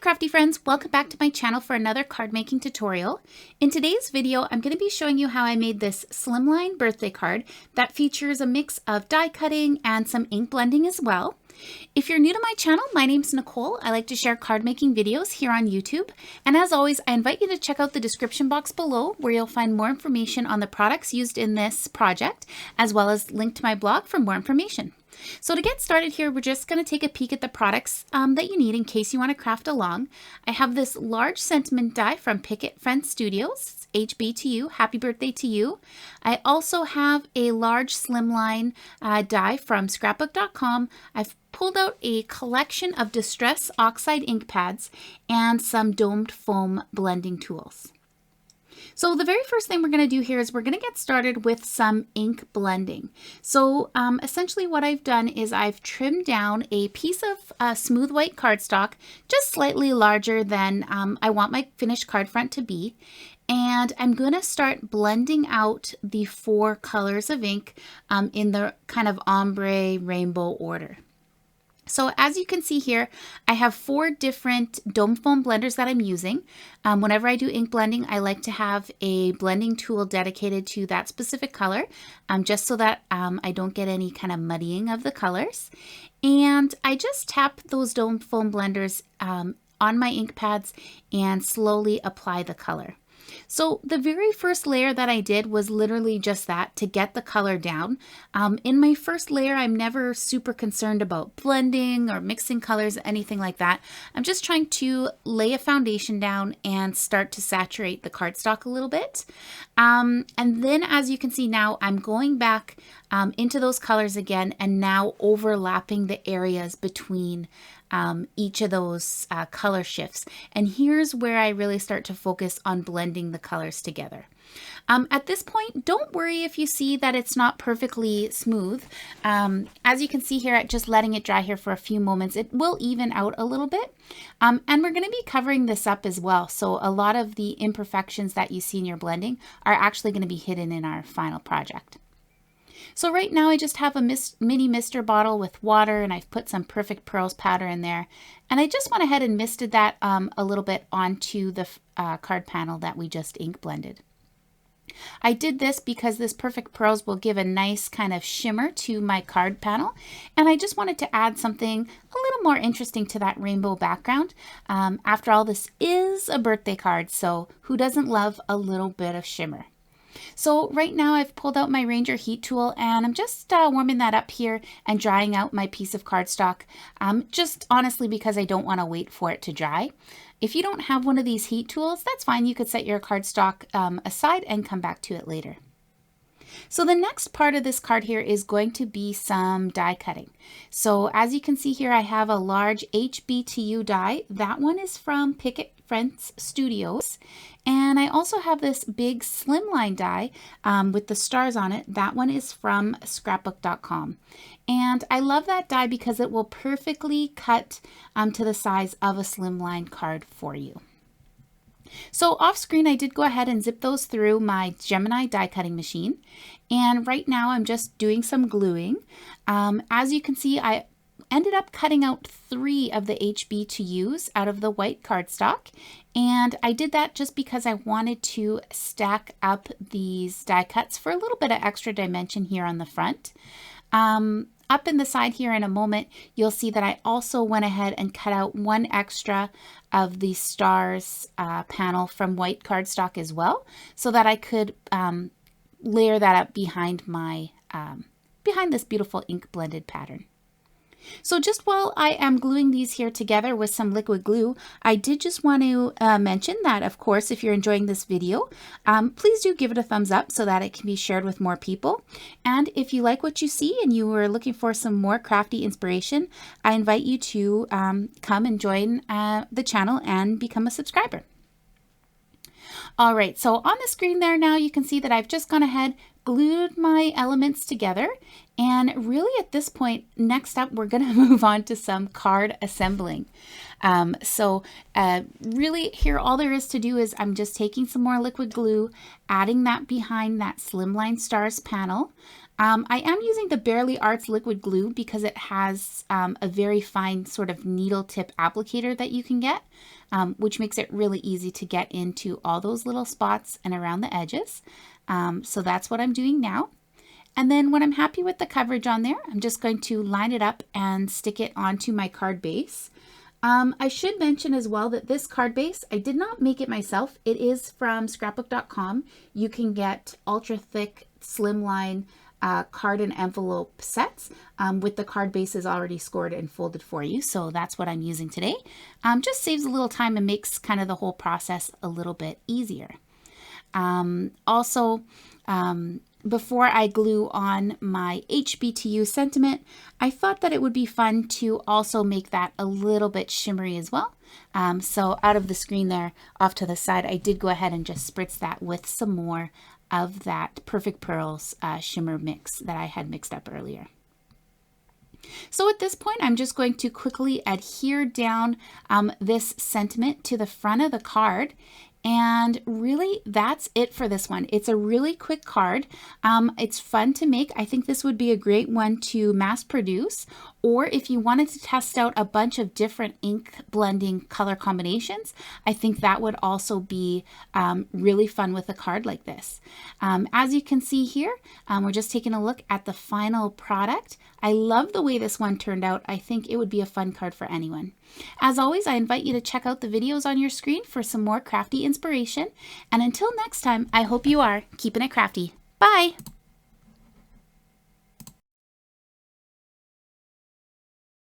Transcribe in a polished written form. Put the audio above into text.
crafty friends, welcome back to my channel for another card making tutorial. In today's video, I'm going to be showing you how I made this slimline birthday card that features a mix of die cutting and some ink blending as well. If you're new to my channel, my name's Nicole. I like to share card making videos here on YouTube. And as always, I invite you to check out the description box below where you'll find more information on the products used in this project, as well as link to my blog for more information. So to get started here, we're just going to take a peek at the products that you need in case you want to craft along. I have this large sentiment die from Picket Friends Studios, HB2U, happy birthday to you. I also have a large slimline die from scrapbook.com. I've pulled out a collection of distress oxide ink pads and some domed foam blending tools. So the very first thing we're going to do here is we're going to get started with some ink blending. So essentially what I've done is I've trimmed down a piece of smooth white cardstock, just slightly larger than I want my finished card front to be. And I'm going to start blending out the 4 colors of ink in the kind of ombre rainbow order. So as you can see here, I have 4 different dome foam blenders that I'm using. Whenever I do ink blending, I like to have a blending tool dedicated to that specific color, just so that I don't get any kind of muddying of the colors. And I just tap those dome foam blenders on my ink pads and slowly apply the color. So the very first layer that I did was literally just that, to get the color down. In my first layer, I'm never super concerned about blending or mixing colors, anything like that. I'm just trying to lay a foundation down and start to saturate the cardstock a little bit. And then as you can see now, I'm going back into those colors again and now overlapping the areas between each of those color shifts. And here's where I really start to focus on blending the colors together. At this point, don't worry if you see that it's not perfectly smooth. As you can see here, just letting it dry here for a few moments, it will even out a little bit. And we're going to be covering this up as well. So a lot of the imperfections that you see in your blending are actually going to be hidden in our final project. So right now I just have a mini mister bottle with water, and I've put some Perfect Pearls powder in there. And I just went ahead and misted that a little bit onto the card panel that we just ink blended. I did this because this Perfect Pearls will give a nice kind of shimmer to my card panel. And I just wanted to add something a little more interesting to that rainbow background. After all, this is a birthday card, so who doesn't love a little bit of shimmer? So right now I've pulled out my Ranger heat tool and I'm just warming that up here and drying out my piece of cardstock, just honestly because I don't want to wait for it to dry. If you don't have one of these heat tools, that's fine. You could set your cardstock aside and come back to it later. So the next part of this card here is going to be some die cutting. So as you can see here, I have a large HB2U die. That one is from Picket Friends Studios. And I also have this big slimline die with the stars on it. That one is from scrapbook.com. And I love that die because it will perfectly cut to the size of a slimline card for you. So off screen, I did go ahead and zip those through my Gemini die cutting machine. And right now I'm just doing some gluing. As you can see, I ended up cutting out 3 of the HB2Us out of the white cardstock. And I did that just because I wanted to stack up these die cuts for a little bit of extra dimension here on the front. Up in the side here in a moment, you'll see that I also went ahead and cut out 1 extra of the stars panel from white cardstock as well, so that I could layer that up behind my behind this beautiful ink blended pattern. So just while I am gluing these here together with some liquid glue, I did just want to mention that, of course, if you're enjoying this video, please do give it a thumbs up so that it can be shared with more people. And if you like what you see and you were looking for some more crafty inspiration, I invite you to come and join the channel and become a subscriber. All right, so on the screen there now, you can see that I've just gone ahead, glued my elements together. And really at this point, next up, we're going to move on to some card assembling. Really here, all there is to do is I'm just taking some more liquid glue, adding that behind that slimline stars panel. I am using the Barely Arts liquid glue because it has a very fine sort of needle tip applicator that you can get, which makes it really easy to get into all those little spots and around the edges. So that's what I'm doing now. And then when I'm happy with the coverage on there, I'm just going to line it up and stick it onto my card base. I should mention as well that this card base, I did not make it myself. It is from scrapbook.com. You can get ultra thick slimline card and envelope sets with the card bases already scored and folded for you. So that's what I'm using today. Just saves a little time and makes kind of the whole process a little bit easier. Before I glue on my HB2U sentiment, I thought that it would be fun to also make that a little bit shimmery as well. So out of the screen there off to the side, I did go ahead and just spritz that with some more of that Perfect Pearls shimmer mix that I had mixed up earlier. So at this point, I'm just going to quickly adhere down this sentiment to the front of the card. And really, that's it for this one. It's a really quick card. It's fun to make. I think this would be a great one to mass produce, or if you wanted to test out a bunch of different ink blending color combinations, I think that would also be really fun with a card like this. As you can see here, we're just taking a look at the final product. I love the way this one turned out. I think it would be a fun card for anyone. As always, I invite you to check out the videos on your screen for some more crafty inspiration. And until next time, I hope you are keeping it crafty. Bye!